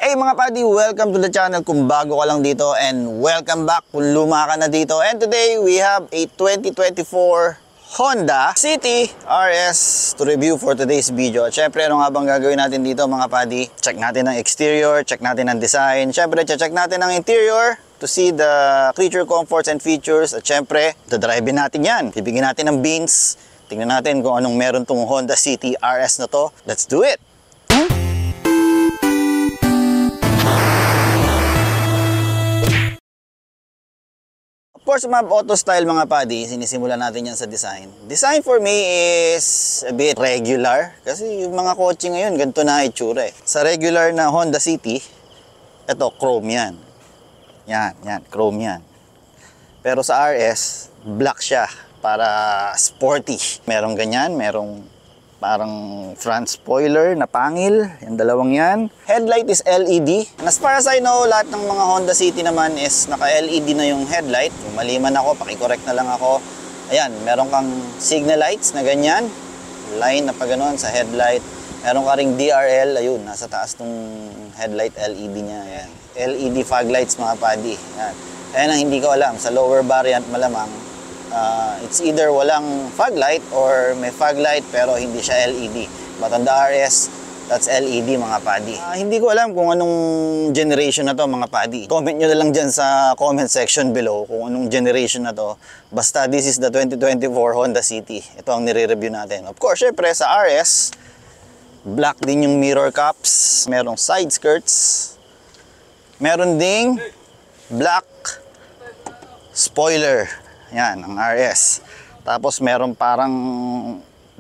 Hey mga buddy, welcome to the channel kung bago ka lang dito, and welcome back kung luma ka na dito. And today we have a 2024 Honda City RS to review for today's video. At syempre, ano nga bang gagawin natin dito mga buddy? Check natin ang exterior, check natin ang design. Syempre, check natin ang interior to see the creature comforts and features. At syempre, dadrivein natin yan. Bibigyan natin ng beans. Tingnan natin kung anong meron tong Honda City RS na to. Let's do it! Of course, mga auto style mga buddy, sinisimulan natin yan sa design. Design for me is a bit regular. Kasi yung mga kotse ngayon, ganito na itsura eh. Sa regular na Honda City, ito, chrome yan. Yan, chrome yan. Pero sa RS, black siya. Para sporty. Merong ganyan, merong parang front spoiler na pangil. Yung dalawang yan. Headlight is LED. And as far as I know, lahat ng mga Honda City naman is naka-LED na yung headlight. Kung maliman ako, pakicorrect na lang ako. Ayan, meron kang signal lights na ganyan. Line na pa ganun sa headlight. Meron ka ring DRL. Ayun, nasa taas ng headlight LED niya. Ayan. LED fog lights mga buddy. Ayan. Ayan ang hindi ko alam. Sa lower variant malamang, it's either walang fog light or may fog light pero hindi siya LED. But on the RS, that's LED mga buddy. Hindi ko alam kung anong generation na to mga buddy. Comment nyo na lang dyan sa comment section below kung anong generation na to. Basta this is the 2024 Honda City. Ito ang nire-review natin. Of course, syempre sa RS, black din yung mirror caps. Merong side skirts. Meron ding black spoiler. Yan, ang RS. Tapos meron parang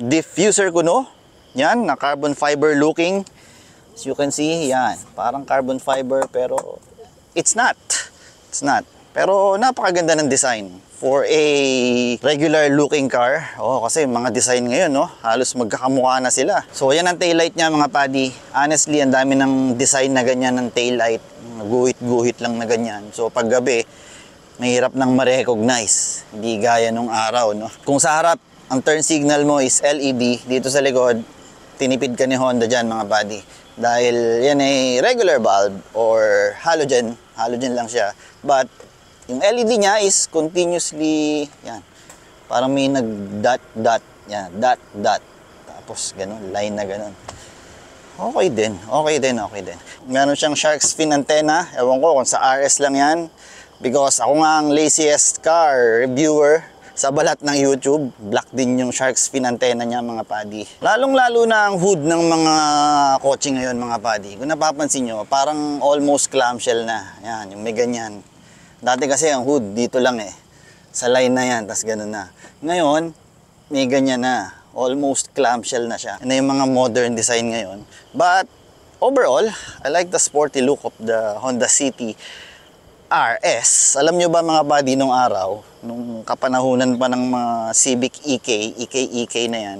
diffuser kuno. Yan, na carbon fiber looking. As you can see, yan. Parang carbon fiber pero it's not. It's not. Pero napakaganda ng design for a regular looking car. Oh, kasi mga design ngayon, no, halos magkakamukha na sila. So, yan ang taillight niya mga buddy. Honestly, ang dami ng design na ganyan ng taillight. Guhit-guhit lang na ganyan. So, pag gabi, mahirap nang ma-recognize. Hindi gaya nung araw, no? Kung sa harap, ang turn signal mo is LED, dito sa likod, tinipid ka ni Honda dyan, mga buddy. Dahil yan ay regular bulb or halogen. Halogen lang siya. But, yung LED niya is continuously, yan. Parang may nag-dot-dot. Yan, dot-dot. Tapos, ganun, line na ganun. Okay din. Meron siyang shark's fin antenna. Ewan ko kung sa RS lang yan. Because ako nga ang laziest car reviewer sa balat ng YouTube. Black din yung shark's fin antenna niya mga buddy. Lalong-lalo na ang hood ng mga kotse ngayon mga buddy. Kung napapansin nyo, parang almost clamshell na. Yan, yung may ganyan. Dati kasi ang hood dito lang eh. Sa line na yan, tas ganun na. Ngayon, may ganyan na. Almost clamshell na siya. Yan na yung mga modern design ngayon. But overall, I like the sporty look of the Honda City RS. Alam nyo ba mga buddy nung araw, nung kapanahunan pa ng mga Civic EK na yan,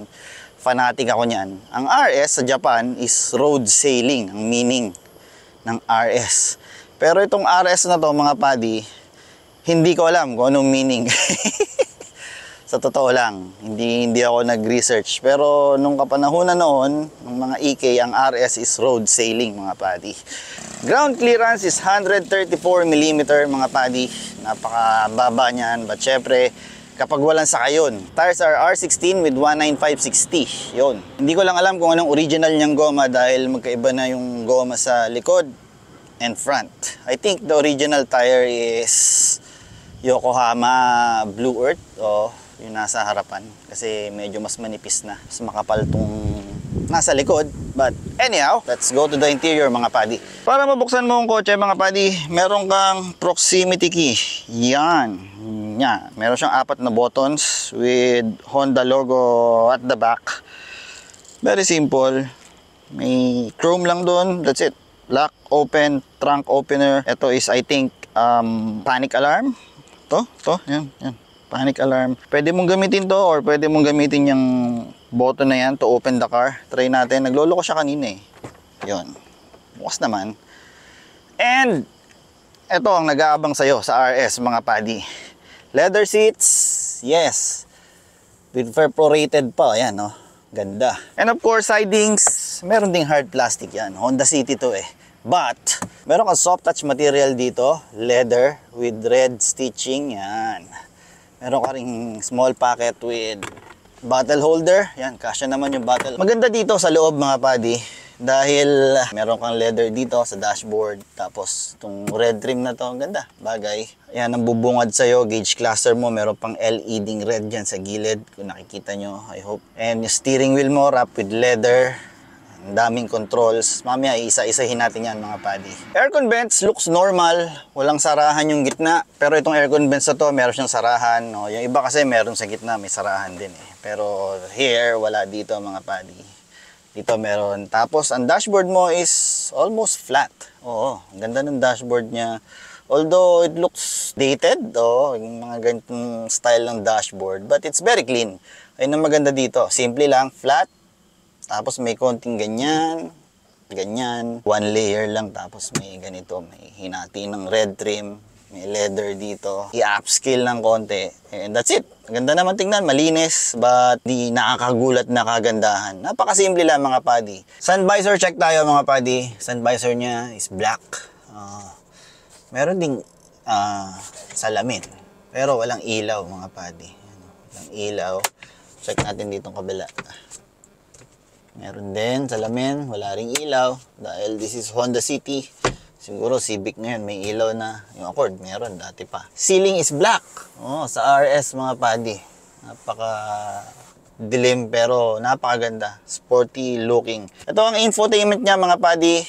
fanatic ako niyan. Ang RS sa Japan is road sailing, ang meaning ng RS. Pero itong RS na to mga buddy, hindi ko alam kung anong meaning. Sa totoo lang, hindi ako nag-research. Pero nung kapanahunan noon, ng mga EK, ang RS is road sailing mga buddy. Ground clearance is 134mm mga buddy. Napakababa niyan. But syempre, kapag walang sakayon. Tires are R16 with 195/60. Yun. Hindi ko lang alam kung anong original niyang goma dahil magkaiba na yung goma sa likod and front. I think the original tire is Yokohama Blue Earth o yung nasa harapan kasi medyo mas manipis na, mas makapal tong nasa likod. But anyhow, let's go to the interior mga buddy. Para mabuksan mo ang kotse mga buddy, meron kang proximity key. Yan. Meron siyang 4 na buttons with Honda logo at the back. Very simple. May chrome lang doon. That's it. Lock, open, trunk opener. Ito is I think panic alarm. Yan. Panic alarm. Pwede mong gamitin to or pwede mong gamitin yung button na yan to open the car. Try natin. Naglolo ko siya kanina eh. Yun. Bukas naman. And ito ang nag-aabang sa'yo sa RS mga buddy. Leather seats. Yes. With perforated pa. Ayan no. Ganda. And of course sidings. Meron ding hard plastic yan. Honda City to eh. But, meron kang soft touch material dito, leather with red stitching, yan. Meron ka ring small pocket with bottle holder, yan, kasya naman yung bottle. Maganda dito sa loob mga buddy, dahil meron kang leather dito sa dashboard, tapos itong red trim na to, ang ganda, bagay. Yan ang bubungad sa'yo, gauge cluster mo, meron pang LED red dyan sa gilid, kung nakikita nyo, I hope. And yung steering wheel mo, wrapped with leather, ang daming controls. Mamaya, isa-isahin natin yan mga buddy. Aircon vents looks normal, walang sarahan yung gitna, pero itong aircon vents na to, meron siyang sarahan. No? Yung iba kasi meron sa gitna, may sarahan din eh. Pero here, wala dito mga buddy. Dito meron. Tapos, ang dashboard mo is almost flat. Oo, ang ganda ng dashboard niya. Although, it looks dated. Oo, yung mga ganitong style ng dashboard. But it's very clean. Ayun ang maganda dito. Simple lang, flat. Tapos, may konting ganyan. Ganyan. One layer lang. Tapos, may ganito. May hinati ng red trim. May leather dito. I-upscale ng konti. And that's it. Ganda naman tingnan, malinis, but di nakakagulat na kagandahan. Napakasimple lang mga buddy. Sun visor check tayo mga buddy. Sun visor niya is black. Meron ding salamin. Pero walang ilaw mga buddy. Walang ilaw. Check natin dito ang kabila. Meron din salamin, wala ring ilaw. Dahil this is Honda City. Siguro Civic ngayon may ilaw na. Yung Accord meron dati pa. Ceiling is black. Oh, sa RS mga buddy. Napaka dilim pero napakaganda. Sporty looking. Ito ang infotainment niya mga buddy.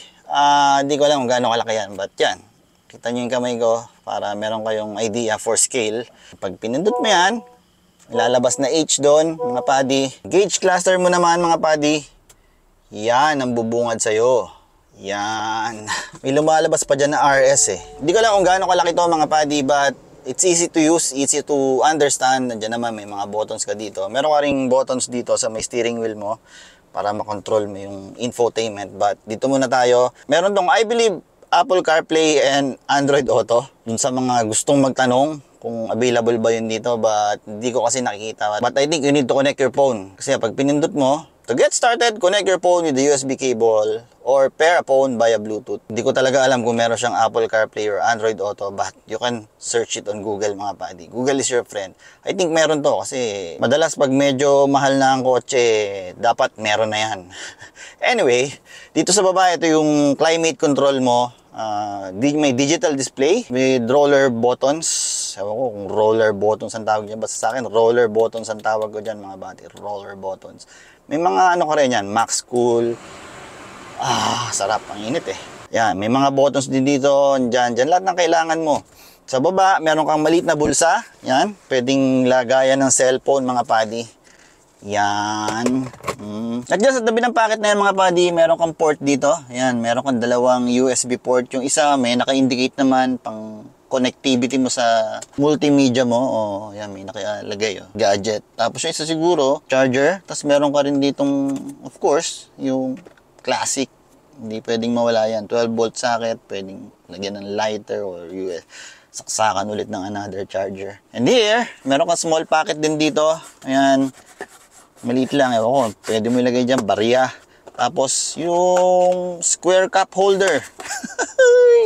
Di ko alam kung gaano kalaki yan, but yan. Kita niyo yung kamay ko para meron kayong idea for scale. Pag pinindot mo yan, ilalabas na H doon mga buddy. Gauge cluster mo naman mga buddy. Yan ang bubungad sa'yo. Yan. May lumalabas pa dyan na RS eh. Hindi ko alam kung gaano kalaki to mga buddy, but it's easy to use, easy to understand. Nandiyan naman may mga buttons ka dito. Meron ka ring buttons dito sa may steering wheel mo para makontrol mo yung infotainment. But dito muna tayo. Meron tong I believe Apple CarPlay and Android Auto. Dun sa mga gustong magtanong kung available ba yun dito, but hindi ko kasi nakikita. But I think you need to connect your phone. Kasi pag pinindot mo, to get started, connect your phone with the USB cable or pair a phone via Bluetooth. Hindi ko talaga alam kung meron siyang Apple CarPlay or Android Auto, but you can search it on Google mga buddy. Google is your friend. I think meron to kasi madalas pag medyo mahal na ang kotse, dapat meron na yan. Anyway, dito sa baba, ito yung climate control mo. May digital display with roller buttons. Ewan ko kung roller buttons ang tawag dyan. Basta sa akin, roller buttons ang tawag ko dyan mga buddy. Roller buttons. May mga ano ka rin yan, Max Cool. Sarap, ang init eh. Yan, may mga buttons din dito, dyan, lahat ng kailangan mo. Sa baba, meron kang maliit na bulsa. Yan, pwedeng lagayan ng cellphone mga buddy. Yan. At dyan sa tabi ng packet na yan mga buddy, meron kang port dito. Yan, meron kang dalawang USB port. Yung isa, may naka-indicate naman pang connectivity mo sa multimedia mo. Yan, may nakalagay. Gadget. Tapos yung isa siguro, charger. Tapos meron ka rin ditong, of course, yung classic. Hindi pwedeng mawala yan. 12 volt socket, pwedeng lagyan ng lighter or USB. Saksakan ulit ng another charger. And here, meron kang small pocket din dito. Ayan. Maliit lang. Ewan ko, pwede mo ilagay dyan, barya. Tapos, yung square cup holder.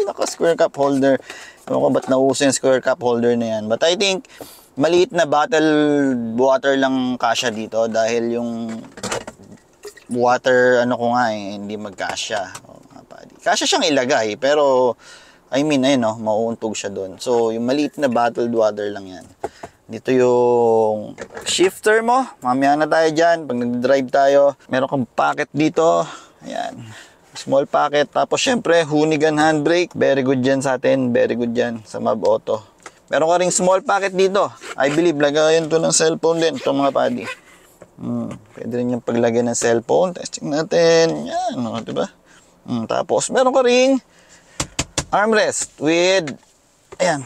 Naka-square cup holder. Ewan ko, ba't nauso yung square cup holder na yan? But I think, maliit na bottle water lang kasya dito dahil yung water, ano ko nga eh, hindi magkasya. Kasya siyang ilagay, pero, I mean, ayun no, mauuntog siya doon. So, yung maliit na bottled water lang yan. Dito yung shifter mo. Mamaya na tayo dyan. Pag nag-drive tayo, meron kang pocket dito. Ayan. Small pocket. Tapos syempre, Hoonigan handbrake. Very good dyan sa atin. Very good dyan sa Mav Auto. Meron ka ring small pocket dito. I believe, lagayan to ng cellphone din. Ito mga buddy. Pwede rin yung paglagay ng cellphone. Testing natin. Yan. O, diba? Tapos, meron ka ring armrest with, ayan.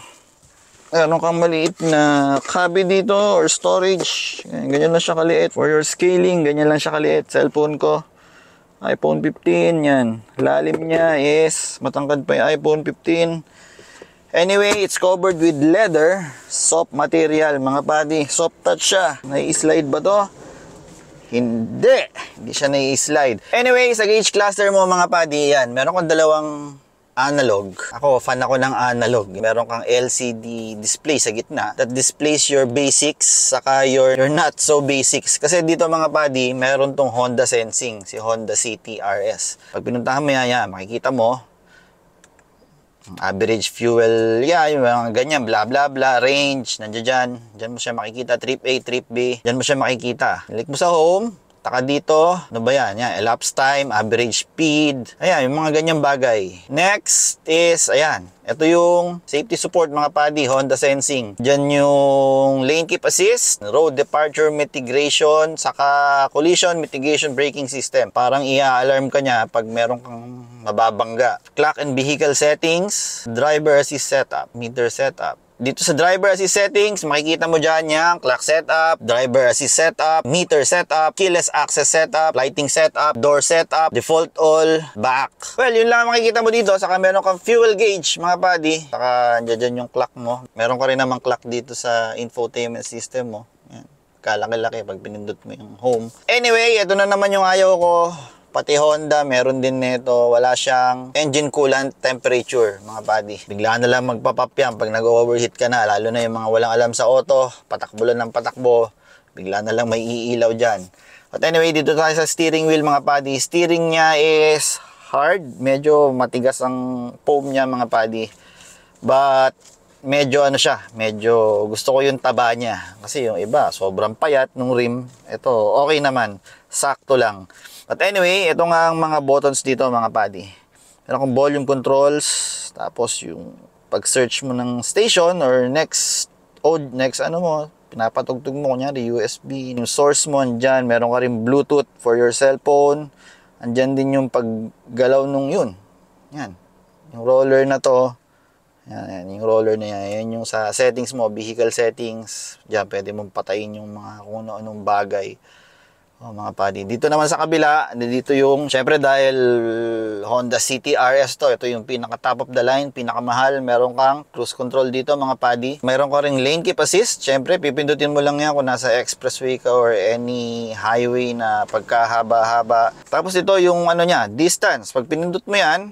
Meron kang maliit na cubby dito or storage. Ganyan lang siya kaliit. For your scaling, ganyan lang siya kaliit. Cellphone ko, iPhone 15, yan. Lalim niya is, matangkad pa yung iPhone 15. Anyway, it's covered with leather. Soft material, mga buddy. Soft touch siya. Nai-slide ba to? Hindi siya nai-slide. Anyway, sa gauge cluster mo mga padi, yan. Meron kang dalawang analog. Ako, fan ako ng analog. Meron kang LCD display sa gitna that displays your basics saka your not so basics. Kasi dito mga padi, meron tong Honda Sensing, si Honda CT-RS. Pag pinuntahan mo yan, makikita mo, average fuel, yung mga ganyan, bla bla bla, range, nandiyan dyan. Dyan mo siya makikita, trip A, trip B. Dyan mo siya makikita. Click mo sa home. Taka dito, ano ba yan? Yan, elapsed time, average speed. Ayan, yung mga ganyang bagay. Next is, ayan, ito yung safety support mga padi, Honda Sensing. Diyan yung lane keep assist, road departure mitigation, saka collision mitigation braking system. Parang i-alarm ka niya pag meron kang mababangga. Clock and vehicle settings, driver assist setup, meter setup. Dito sa driver assist settings, makikita mo dyan yung clock setup, driver assist setup, meter setup, keyless access setup, lighting setup, door setup, default all, back. Well, yun lang makikita mo dito. Saka meron kang fuel gauge, mga buddy. Saka dyan yung clock mo. Meron ka rin namang clock dito sa infotainment system mo. Yan. Kalaki-laki pag pinindot mo yung home. Anyway, ito na naman yung ayaw ko. Pati Honda, meron din nito. Wala siyang engine coolant temperature, mga buddy. Bigla na lang magpapap yan pag nag-overheat ka na. Lalo na yung mga walang alam sa auto. Patakbo lang ng patakbo. Bigla na lang may iilaw dyan. But anyway, dito tayo sa steering wheel, mga buddy. Steering niya is hard. Medyo matigas ang foam niya, mga buddy. But medyo ano siya, medyo gusto ko yung taba niya. Kasi yung iba, sobrang payat nung rim. Ito, okay naman. Sakto lang. But anyway, ito nga ang mga buttons dito, mga buddy. Meron kang volume controls, tapos yung pag-search mo ng station or next ano mo, pinapatugtog mo, kunyari USB. Yung source mo, andyan. Meron ka rin Bluetooth for your cellphone. Andyan din yung paggalaw nung yun. Yan. Yung roller na to. Yan, yung roller na yan. Yan yung sa settings mo, vehicle settings. Diyan, pwede mong patayin yung mga kung ano-anong bagay. Mga padi. Dito naman sa kabila, dito yung, syempre dahil Honda CT-RS to, ito yung pinaka top of the line, pinakamahal. Meron kang cruise control dito, mga padi. Meron ka ring lane keep assist. Syempre, pipindutin mo lang yan kung nasa expressway ka or any highway na pagkahaba-haba. Tapos ito yung ano niya, distance. Pag pinindot mo yan,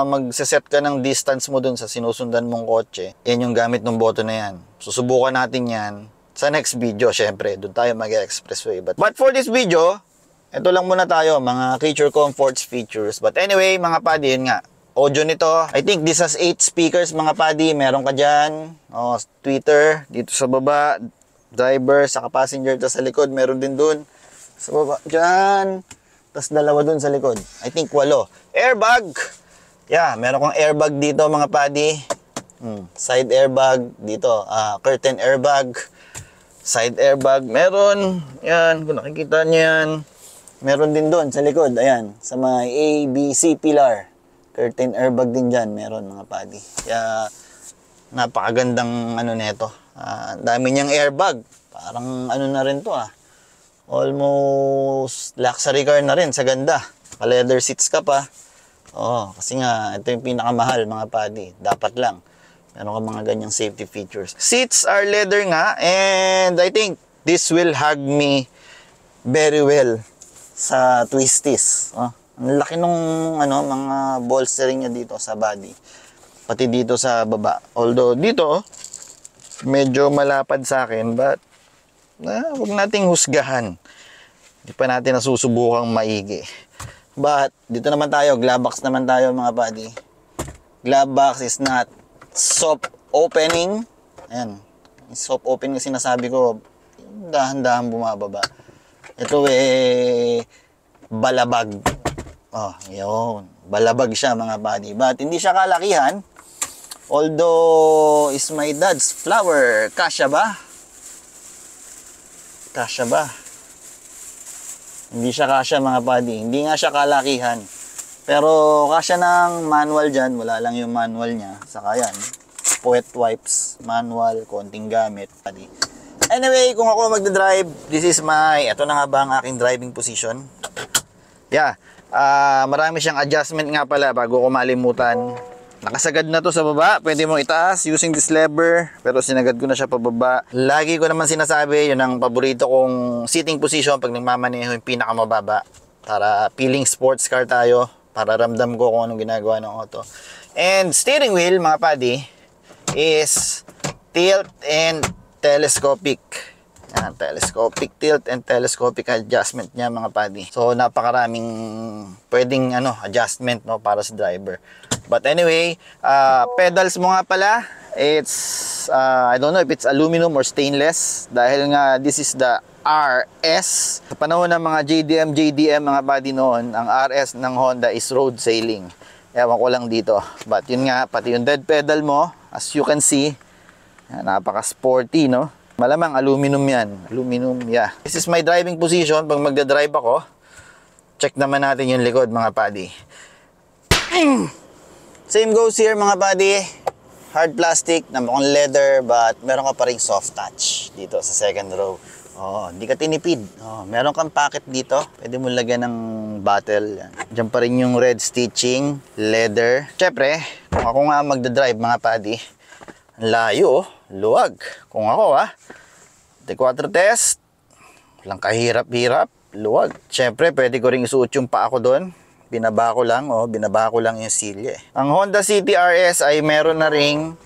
magsaset ka ng distance mo dun sa sinusundan mong kotse. Yan yung gamit ng button na yan. Susubukan natin yan sa next video, syempre, doon tayo mag-expressway. But for this video, ito lang muna tayo, mga creature comforts features. But anyway, mga padi, yun nga. Audio nito, I think this has 8 speakers, mga padi. Meron ka dyan, tweeter, dito sa baba, driver, saka passenger, tapos sa likod, meron din dun. Sa baba, dyan. Tapos dalawa dun sa likod. I think 8. Airbag. Yeah, meron kang airbag dito, mga padi. Side airbag, dito, curtain airbag. Side airbag, meron. Yan, kung nakikita nyo yan. Meron din doon sa likod. Ayan, sa mga A, B, C pillar. Curtain airbag din dyan. Meron, mga padi. Kaya, napakagandang ano nito. Dami niyang airbag. Parang ano na rin to Almost luxury car na rin sa ganda. Leather seats ka pa. Kasi nga, ito yung pinakamahal, mga padi. Dapat lang. Meron ka mga ganyang safety features. Seats are leather nga, and I think this will hug me very well sa twisties. Ang laki nung mga bolstering niya dito sa body. Pati dito sa baba. Although dito, medyo malapad sa akin, but huwag nating husgahan. Hindi pa natin nasusubukang maigi. But dito naman tayo, glove box naman tayo, mga buddy. Glove box is not soft opening. Ayan. Soft open kasi sinasabi ko, dahan-dahan bumababa. Ito balabag. Yun. Balabag siya, mga buddy. But hindi siya kalakihan. Although is my dad's flower. Kasya ba? Kasya ba? Hindi siya kasya, mga buddy. Hindi nga siya kalakihan. Pero kasya ng manual dyan, wala lang yung manual niya. Saka yan, wet wipes, manual, konting gamit. Anyway, kung ako magdadrive, this is ito na nga ba ang aking driving position? Yeah, marami siyang adjustment nga pala bago ko malimutan. Nakasagad na to sa baba. Pwede mong itaas using this lever. Pero sinagad ko na siya pababa. Lagi ko naman sinasabi, yun ang paborito kong sitting position pag nagmamaneho, yung pinakamababa. Para feeling sports car tayo. Para ramdam ko kung anong ginagawa ng auto. And steering wheel, mga padi, is tilt and telescopic. Yan, telescopic tilt and telescopic adjustment niya, mga padi. So napakaraming pwedeng adjustment, no, para sa driver. But anyway, pedals mo nga pala, it's I don't know if it's aluminum or stainless, dahil nga this is the RS. Sa panahon ng mga JDM mga body noon, ang RS ng Honda is road sailing. Ewan ko lang dito. But yun nga, pati yung dead pedal mo, as you can see, napaka-sporty, no? Malamang aluminum yan. Aluminum, yeah. This is my driving position. Pag magdadrive ako, check naman natin yung likod, mga padi. Same goes here, mga buddy. Hard plastic na mukhang leather, but meron ka pa ring soft touch dito sa second row. Hindi ka tinipid. Meron kang pocket dito. Pwede mo lagyan ng bottle. Yan. Diyan pa rin yung red stitching, leather. Siyempre, kung ako nga magdadrive, mga buddy, ang layo, luwag. Kung ako, T4 test, walang kahirap-hirap, luwag. Siyempre, pwede ko ring isuot yung paa ko doon. Binaba ko lang, yung silya. Ang Honda City RS ay meron na ring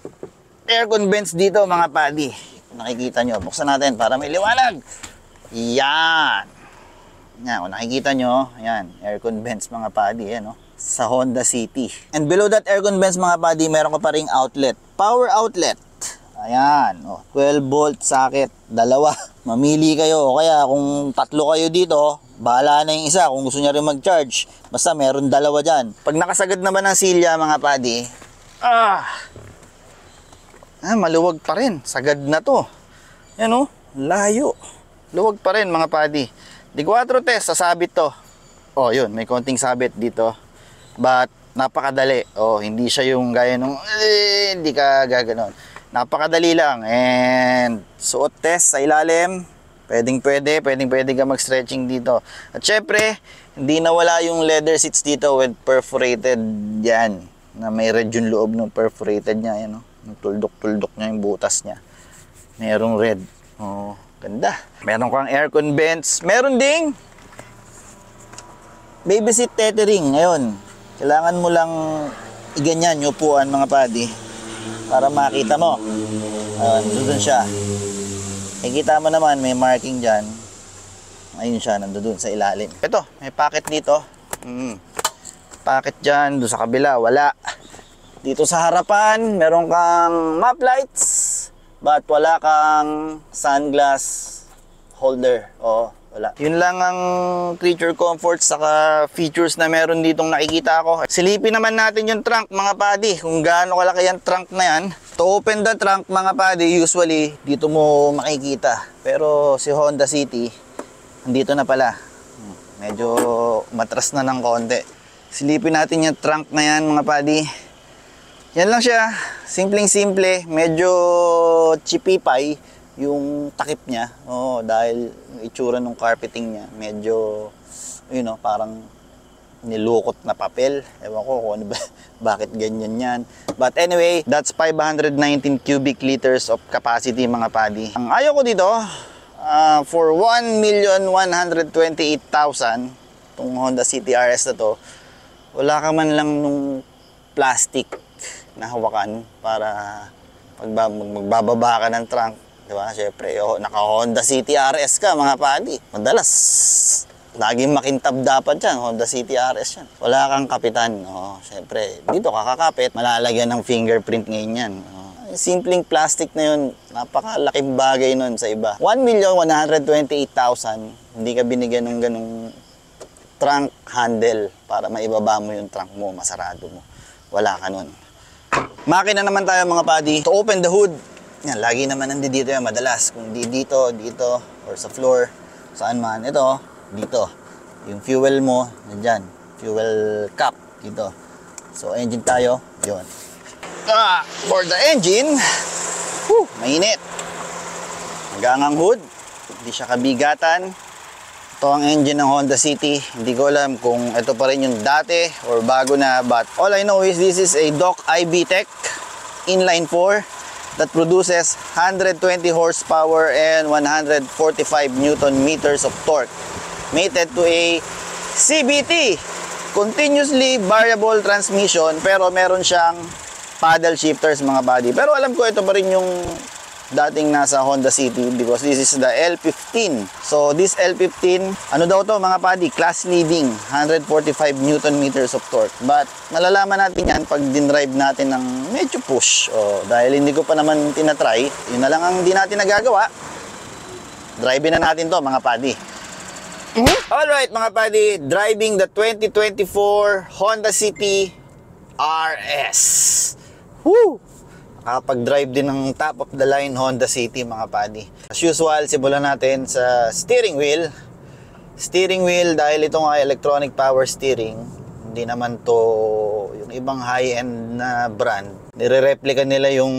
aircon vents dito, mga padi. Kung nakikita nyo, buksan natin para may liwanag. Yan. Yan, kung nakikita nyo, yan, aircon vents, mga padi, yan, sa Honda City. And below that aircon vents, mga padi, meron ka pa ring outlet. Power outlet. Ayan, 12 volt socket, dalawa. Mamili kayo, o kaya kung tatlo kayo dito, bahala na yung isa kung gusto niya rin mag-charge. Basta meron dalawa dyan. Pag nakasagad naman ng silya, mga padi, maluwag pa rin. Sagad na to. Yan, layo. Luwag pa rin, mga padi. T4 test, sasabit to. Yun, may konting sabit dito. But, napakadali. Hindi siya yung gaya nung, hindi ka gaganon. Napakadali lang. And suot test sa ilalim. Pwedeng pwede ka mag-stretching dito. At syempre, hindi nawala yung leather seats dito with perforated yan. Na may red yung loob ng perforated niya. Yan, yung tuldok-tuldok niya yung butas niya. Merong red. Ganda. Meron kang aircon vents. Meron ding baby seat tethering. Ngayon, kailangan mo lang iganyan yung upuan, mga padi, para makita mo. Doon siya. Nakikita mo naman, may marking dyan. Ayun siya, nandoon sa ilalim. Ito, may pocket dito. Pocket dyan, doon sa kabila, wala. Dito sa harapan, meron kang map lights, but wala kang sunglass holder. Wala. Yun lang ang creature comforts saka features na meron ditong nakikita ko. Silipin naman natin yung trunk, mga padi, kung gaano kalaki yung trunk na yan. To open the trunk, mga padi, usually dito mo makikita. Pero si Honda City, andito na pala. Medyo matras na ng konti. Silipin natin yung trunk na yan, mga padi. Yan lang siya. Simpleng-simple. Medyo chipipay yung takip niya. Dahil yung itsura ng carpeting niya, medyo, parang nilukot na papel. Ewan ko kung ano ba, bakit ganyan yan. But anyway, that's 519 cubic liters of capacity, mga padi. Ang ayaw ko dito, for 1,128,000, itong Honda City RS na to, wala ka man lang nung plastic na hawakan para pag magbababa ka ng trunk. Diba? Siyempre, naka Honda City RS ka, mga padi. Madalas, laging makintab dapat yan. Honda City RS yan. Wala kang kapitan. Siyempre, dito kakakapit, malalagyan ng fingerprint ngayon yan. Simpleng plastic na yun, napakalaking bagay nun sa iba. 1,128,000, hindi ka binigyan ng ganung trunk handle para maibaba mo yung trunk mo, masarado mo. Wala ka nun. Makina naman tayo, mga padi. To open the hood, yan, lagi naman nandito yan madalas. Kung di dito, or sa floor, saan man. Ito, dito. Yung fuel mo, nandyan. Fuel cap, dito. So, engine tayo. Yun. For the engine, mainit. Hanggang ang hood, hindi siya kabigatan. Ito Ito ang engine ng Honda City. Hindi ko alam kung ito pa rin yung dati or bago na, but all I know is this is a Doc IB Tech inline 4 that produces 120 horsepower and 145 Newton meters of torque. Mated to a CVT, continuously variable transmission, pero meron siyang paddle shifters mga buddy. Pero alam ko ito pa rin yung dating nasa Honda City because this is the L15. So this L15, ano daw to mga buddy? Class leading, 145 Newton meters of torque. But malalaman natin yan pag dinrive natin ng medyo push. Dahil hindi ko pa naman tinatry, yun na lang ang hindi natin nagagawa. Drive na natin to mga buddy. Alright mga buddy, driving the 2024 Honda City RS. Woo! Nakapag-drive din ng top of the line Honda City mga buddy. As usual, simulan natin sa steering wheel. Steering wheel dahil ito nga electronic power steering. Hindi naman to yung ibang high-end na brand. Nire-replica nila yung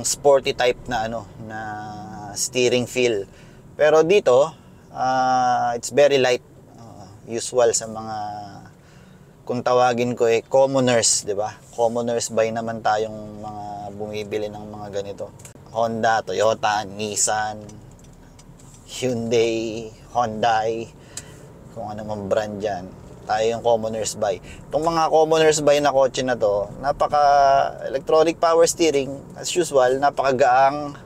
sporty type na na steering feel. Pero dito, it's very light. Usual sa mga, kung tawagin ko commoners, di ba? Commoners buy naman tayong mga bumibili ng mga ganito. Honda, Toyota, Nissan, Hyundai, Hyundai, kung ano mang brand dyan. Tayo yung commoners buy. Itong mga commoners buy na kotse na to, napaka electronic power steering, as usual, napakagaang,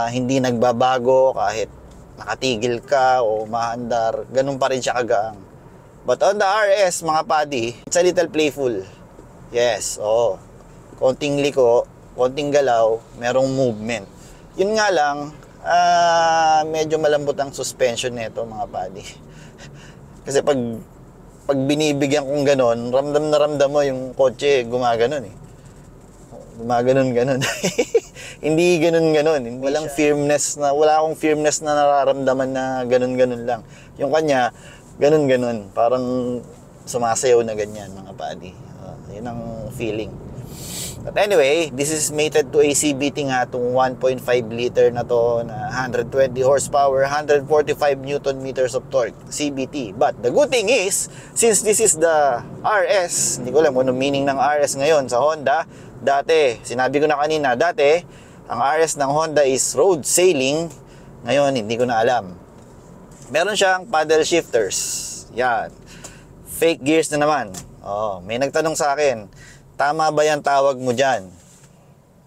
hindi nagbabago kahit nakatigil ka o maandar, ganun pa rin siya kagaang. But on the RS, mga buddy, it's a little playful. Yes, konting liko, konting galaw, merong movement. Yun nga lang, medyo malambot ang suspension nito mga buddy. Kasi pag binibigyan kong ganon, ramdam na ramdam mo yung kotse gumaganon Gumaganon. Hindi ganon. Wala akong firmness na nararamdaman na ganon lang. Yung kanya, ganon. Parang sumasayaw na ganyan mga buddy. Yun ang feeling. But anyway, this is mated to a CVT nga, itong 1.5 liter na to na 120 horsepower, 145 Newton meters of torque, CVT. But the good thing is, since this is the RS, hindi ko alam kung anong meaning ng RS ngayon sa Honda. Dati, sinabi ko na kanina, ang RS ng Honda is road sailing. Ngayon, hindi ko na alam. Meron siyang paddle shifters. Yan. Fake gears na naman. May nagtanong sa akin, tama ba yan tawag mo dyan?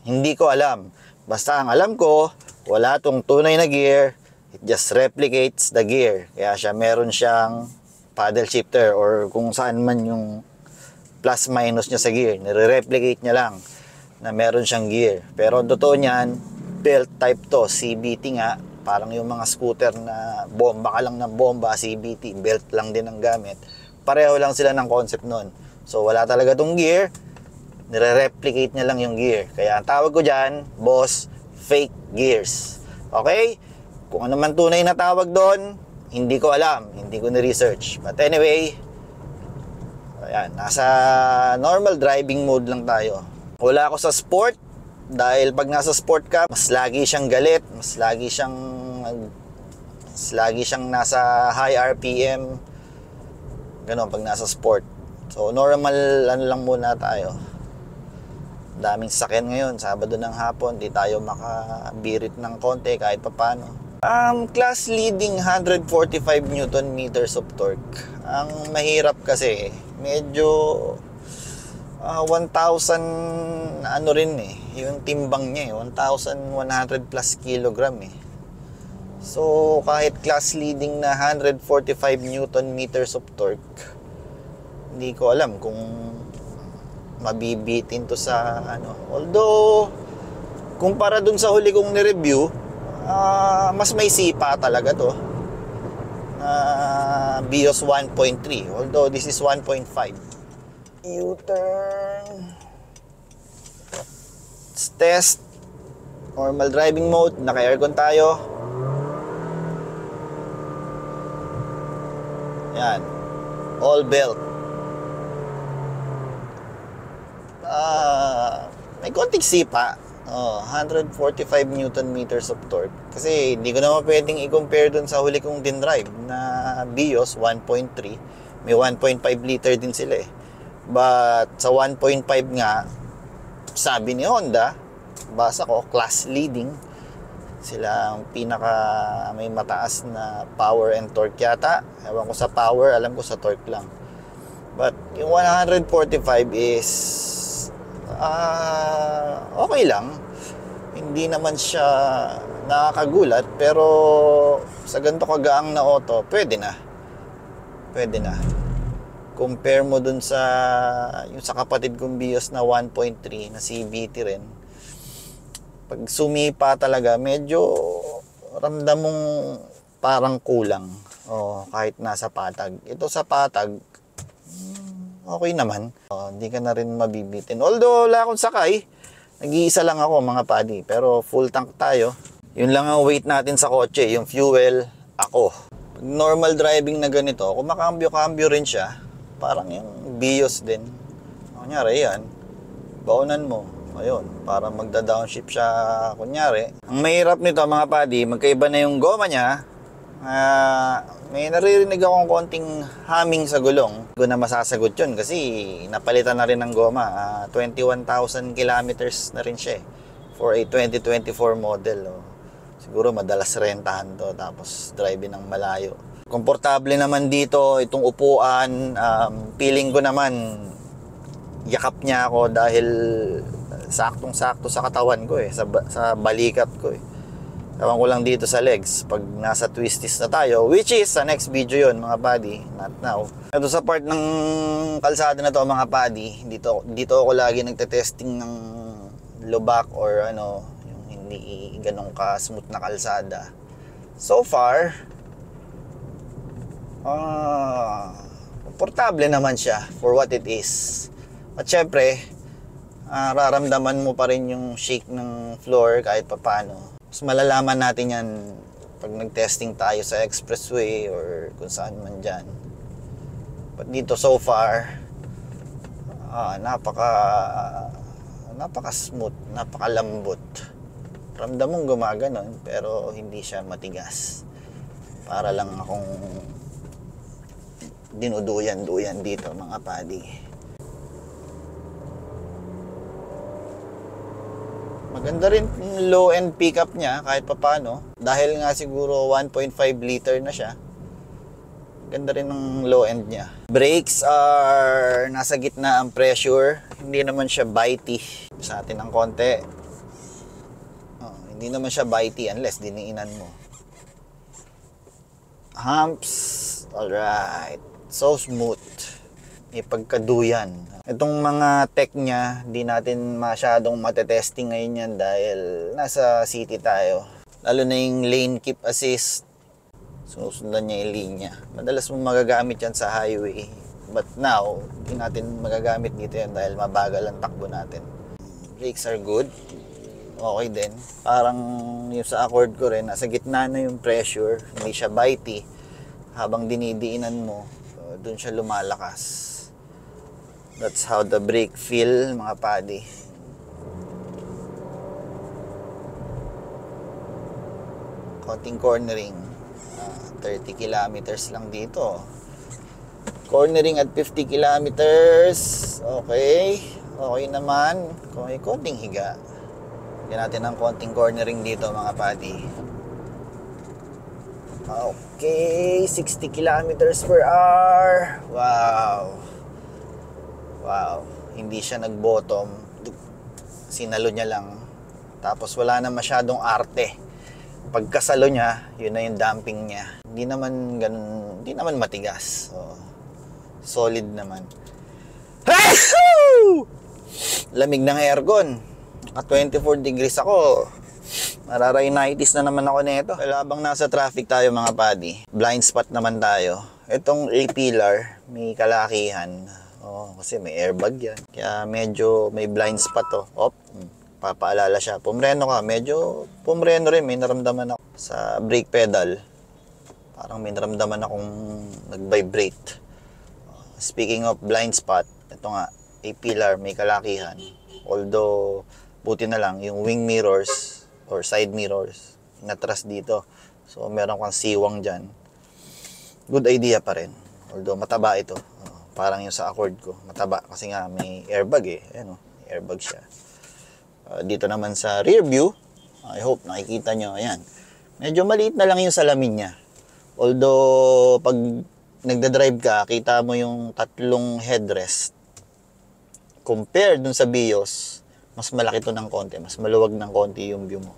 Hindi ko alam. Basta ang alam ko, wala tong tunay na gear. It just replicates the gear. Kaya meron siyang paddle shifter or kung saan man yung plus minus niya sa gear. Nire-replicate niya lang na meron siyang gear. Pero ang totoo niyan, belt type to. CVT nga. Parang yung mga scooter na bomba ka lang ng bomba, CVT. Belt lang din ang gamit. Pareho lang sila ng concept nun. So wala talaga tong gear. Nire-replicate niya lang yung gear. Kaya ang tawag ko dyan, boss, fake gears. Okay? Kung ano man tunay na tawag doon, hindi ko alam. Hindi ko na-research. But anyway, ayan, nasa normal driving mode lang tayo. Wala ako sa sport. Dahil pag nasa sport ka, mas lagi siyang galit. Mas lagi siyang nasa high RPM. Ganon pag nasa sport. So normal lang muna tayo. Daming sasakyan ngayon, Sabado ng hapon, di tayo makabirit ng konti kahit papano. Class leading 145 Newton meters of torque. Ang mahirap kasi, medyo 1,000 yung timbang niya 1,100 plus kilogram So kahit class leading na 145 Newton meters of torque, hindi ko alam kung mabibitin to sa Although kumpara dun sa huli kong ni-review, mas may sipa talaga to. BIOS 1.3, although this is 1.5. U-turn. Let's test. Normal driving mode, naka-aircon tayo. Yan. All belt. May konting sipa. 145 Newton meters of torque. Kasi hindi ko naman pwedeng i-compare dun sa huli kong din-drive na Vios 1.3. May 1.5 liter din sila eh. But sa 1.5 nga, sabi ni Honda, basa ko, class leading. Sila ang pinaka may mataas na power and torque yata. Ewan ko sa power, alam ko sa torque lang. But yung 145 is okay lang. Hindi naman siya nakakagulat, pero sa ganito kagaang na auto, pwede na. Pwede na. Compare mo dun sa yung sa kapatid kong Vios na 1.3 na CVT rin. Pag sumipa talaga, medyo ramdam mong parang kulang. Kahit nasa patag. Ito sa patag, okay naman. Hindi ka na rin mabibitin. Although wala akong sakay, nag-iisa lang ako mga padi. Pero full tank tayo. Yun lang ang weight natin sa kotse. Yung fuel, ako. Pag normal driving na ganito, kung makambyo-kambyo rin siya, parang yung Vios din. Kunyari yan, baunan mo. Ayun, para magda-downshift siya, kunyari. Ang mahirap nito mga padi, magkaiba na yung goma niya. May naririnig akong konting humming sa gulong. Hindi ko na masasagot yun kasi napalitan na rin ng goma. 21,000 kilometers na rin siya for a 2024 model. Siguro madalas rentahan to tapos driving ng malayo. Komportable naman dito itong upuan. Feeling ko naman yakap niya ako dahil saktong-sakto sa katawan ko sa balikat ko Ewan ko lang dito sa legs pag nasa twisties na tayo, which is sa next video yon mga buddy, not now. Ito sa part ng kalsada na to mga buddy, dito ako lagi nagte-testing ng lubak or yung hindi ganun ka smooth na kalsada. So far, komportable naman siya for what it is. At syempre, raramdaman mo pa rin yung shake ng floor kahit papano. Mas malalaman natin yan pag nag-testing tayo sa expressway or kung saan man dyan. But dito so far, napaka smooth, napaka lambot. Ramdam mong gumaganon pero hindi siya matigas. Para lang akong dinuduyan-duyan dito mga padi. Maganda rin yung low-end pickup niya kahit papano. Dahil nga siguro 1.5 liter na siya. Ganda rin ng low-end niya. Brakes are nasa gitna ang pressure. Hindi naman siya bitey. Sa atin ng konti. Hindi naman siya bitey unless diniinan mo. Humps. Alright. So smooth. May pagkaduyan. Itong mga tech niya, di natin masyadong matetesting ngayon yan dahil nasa city tayo. Lalo na yung lane keep assist. Susundan niya yung linya. Madalas mo magagamit yan sa highway. But now, di natin magagamit dito yan dahil mabagal ang takbo natin. Brakes are good. Okay din. Parang yung sa Accord ko rin, nasa gitna na yung pressure. Hindi siya bitey. Habang dinidiinan mo, doon siya lumalakas. That's how the brake feel, mga padi. Konting cornering. 30 kilometers lang dito. Cornering at 50 kilometers. Okay. Okay naman. Konting higa. Lagyan natin ng konting cornering dito, mga padi. Okay. 60 kilometers per hour. Wow, hindi siya nag-bottom. Sinalo niya lang. Tapos wala na masyadong arte. Pagkasalo niya, yun na yung damping niya. Hindi naman matigas. Solid naman. Lamig ng aircon. At 24 degrees ako. Mararinitis na naman ako nito. Well, habang nasa traffic tayo mga padi, blind spot naman tayo. Itong A-pillar, may kalakihan. Kasi may airbag yan. Kaya medyo may blind spot to. Papaalala siya. Pumreno ka. Medyo pumreno rin. May naramdaman ako sa brake pedal. Parang may naramdaman akong nag-vibrate. Speaking of blind spot, ito nga, A-pillar, may kalakihan. Although, Buti na lang, yung wing mirrors or side mirrors, natras dito. So, meron kang siwang dyan. Good idea pa rin. Although, mataba ito. Parang yung sa Accord ko. Mataba kasi nga may airbag eh. Ayan, may airbag siya. Dito naman sa rear view, I hope nakikita nyo. Ayan. Medyo maliit na lang yung salamin niya. Although, pag nagda-drive ka, kita mo yung tatlong headrest. Compare dun sa BIOS, mas malaki to ng konti. Mas maluwag ng konti yung view mo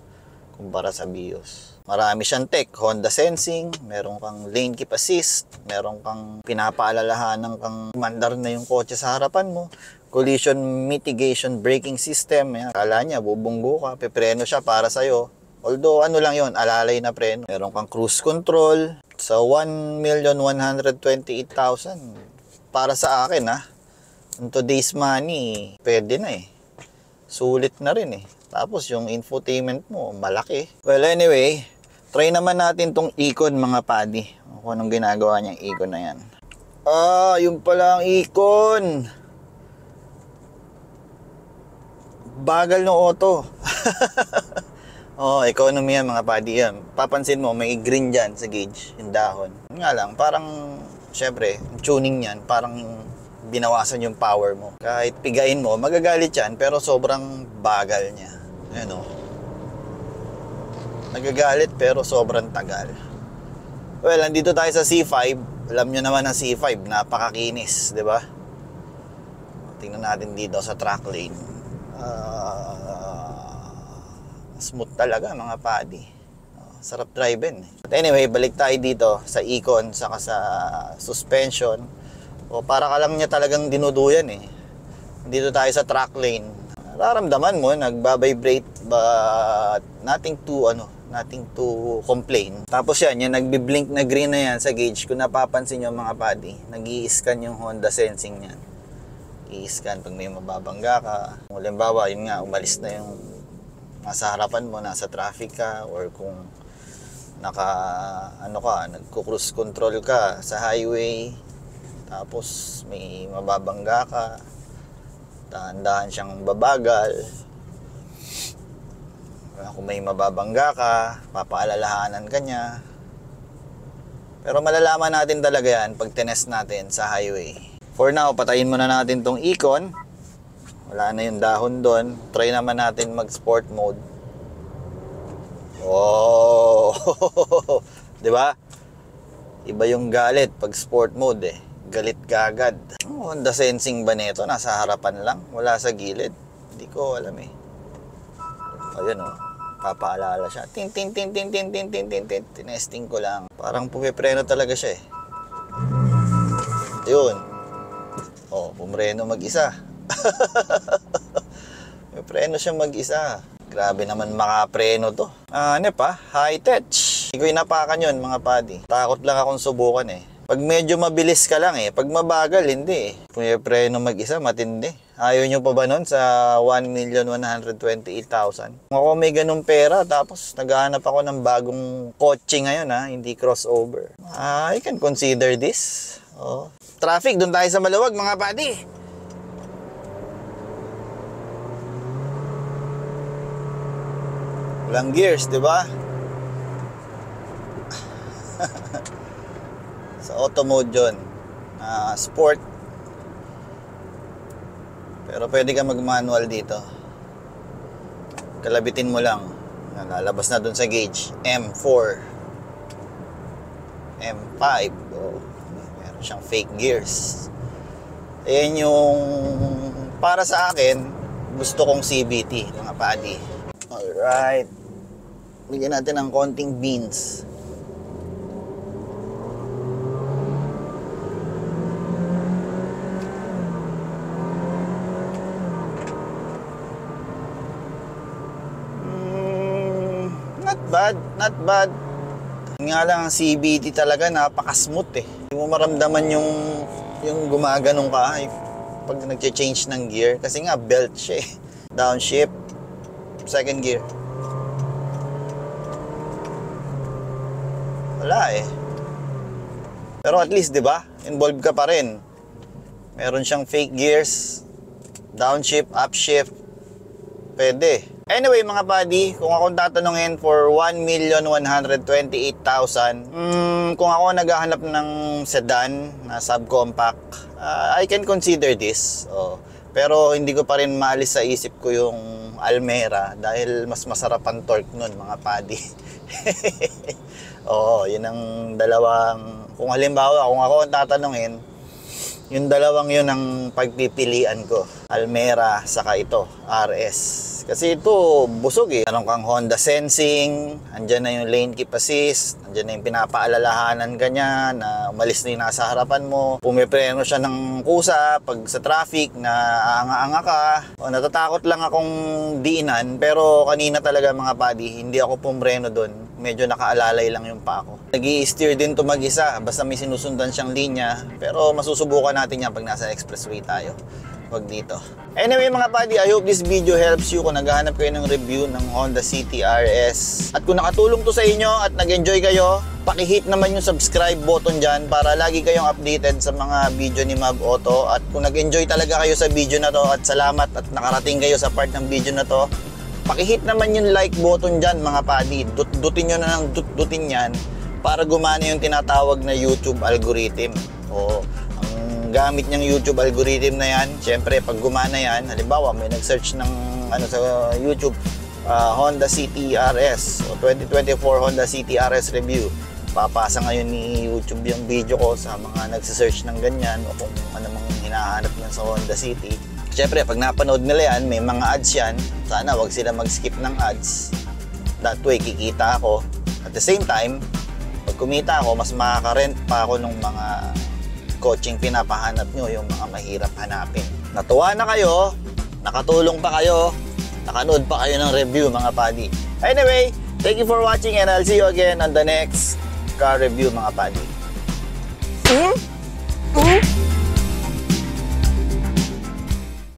kumpara sa BIOS. Marami siyang tech, Honda Sensing, meron kang lane keep assist, meron kang pinapaalalahanan kang mandar na yung kotse sa harapan mo, collision mitigation braking system, yan. Kala niya bubunggo ka, pepreno siya para sa'yo. Although ano lang yon, alalay na preno. Meron kang cruise control sa 1,128,000. Para sa akin in today's money, pwede na eh. Sulit na rin eh. Tapos yung infotainment mo, malaki. Well, anyway, try naman natin tong Icon mga padi. Kung anong ginagawa niyang Icon na yan. Yung pala ang Icon. Bagal ng auto. Economy yan mga padi yan. Papansin mo, may green dyan sa gauge, yung dahon. Nga lang, parang, syempre, tuning yan, parang binawasan yung power mo. Kahit pigain mo, magagalit yan, pero sobrang bagal niya. Ayan o. Nagagalit pero sobrang tagal. Well, nandito tayo sa C5. Alam nyo naman ang C5, napakakinis, di ba? Tingnan natin dito sa track lane. Smooth talaga mga padi. Sarap drive-in. But anyway, balik tayo dito sa Icon, saka sa suspension. Para ka lang niya talagang dinuduyan eh. Dito tayo sa track lane. Nararamdaman mo, nagbabibrate, but nothing to complain. Tapos yan, yung nagbi-blink na green na yan sa gauge, kung napapansin nyo mga padi, nag-i-scan yung Honda Sensing yan. I-scan pag may mababangga ka. Kung halimbawa, yun nga, umalis na yung nasa harapan mo, nasa traffic ka, or kung nagko-cruise control ka sa highway, tapos may mababangga ka, dahan-dahan siyang babagal. Kung may mababangga ka, papaalalahanan ka niya. Pero malalaman natin talaga yan pag tinest natin sa highway. For now, patayin muna natin tong Icon. Wala na yung dahon doon. Try naman natin mag-sport mode. Oh! Diba? Iba yung galit pag sport mode eh. Galit kagad. Honda Sensing ba nito? Nasa harapan lang, wala sa gilid. Hindi ko alam eh. Ayun papaalala siya. Tin. Tinesting ko lang. Parang pumipreno talaga siya eh. Yun. Pumreno mag-isa. Pumipreno siya mag-isa. Grabe naman makapreno to. High touch. Hindi ko inapakan yun mga padi. Takot lang akong subukan eh. Pag medyo mabilis ka lang eh. Pag mabagal, hindi eh. Pumipreno mag-isa, matindi. Ayaw nyo pa ba nun sa 1,128,000? Kung ako may ganung pera, tapos naghahanap ako ng bagong kotse ngayon hindi crossover. I can consider this. Traffic, dun tayo sa maluwag mga padi. Walang gears, di ba? Sa auto mode yun. Sport. Pero pwede ka mag-manual dito. Kalabitin mo lang. Lalabas na dun sa gauge. M4. M5. Meron siyang fake gears. Ayan yung para sa akin, gusto kong CVT, mga padi. Alright. Bigyan natin ng konting beans. Not bad. Nga lang ang CVT talaga napaka-smooth eh. Hindi mo maramdaman yung gumaganong ka pag nag-change ng gear. Kasi nga belt siya eh. Downshift. Second gear. Wala eh. Pero at least, 'di ba? Involved ka pa rin. Meron siyang fake gears, downshift, upshift. pwede. Anyway mga buddy, kung akong tatanungin for 1,128,000, kung ako naghahanap ng sedan na subcompact, I can consider this. Pero hindi ko pa rin maalis sa isip ko yung Almera dahil mas masarap ang torque nun mga buddy. Yun ang dalawang, kung halimbawa, kung ako ang tatanungin, yung dalawang yun ang pagpipilian ko. Almera, saka ito, RS. Kasi ito, busog eh. Meron kang Honda Sensing, andyan na yung lane keep assist, andyan na yung pinapaalalahanan ka niya na umalis na yung nasa harapan mo. Pumipreno siya ng kusa pag sa traffic na aanga-anga ka. Natatakot lang akong diinan, pero kanina talaga mga buddy, hindi ako pumreno doon. Medyo nakaalalay lang yung pa ako. Nag-i-steer din to mag-isa, basta may sinusundan siyang linya. Pero masusubukan natin yan pag nasa expressway tayo. Wag dito. Anyway mga buddy, I hope this video helps you kung naghahanap kayo ng review ng Honda City RS. At kung nakatulong to sa inyo at nag-enjoy kayo, paki-hit naman yung subscribe button dyan para lagi kayong updated sa mga video ni Mab Auto. At kung nag-enjoy talaga kayo sa video na to at salamat at nakarating kayo sa part ng video na to, paki-hit naman yung like button dyan mga buddy. Dutin nyo na ng dutin yan para gumana yung tinatawag na YouTube algorithm. Gamit niyang YouTube algorithm na yan, syempre pag gumana yan, halimbawa may nag-search ng sa YouTube, Honda City RS o 2024 Honda City RS review, papasa ngayon ni YouTube yung video ko sa mga nagsisearch ng ganyan o kung ano mang hinahanap niyan sa Honda City. Syempre pag napanood nila yan, may mga ads yan, sana wag sila mag-skip ng ads, that way kikita ako. At the same time, pag kumita ako, mas makaka-rent pa ako ng mga coaching pinapahanap nyo, yung mga mahirap hanapin. Natuwa na kayo, nakatulong pa kayo, nakanood pa kayo ng review mga buddy. Anyway, thank you for watching and I'll see you again on the next car review mga buddy.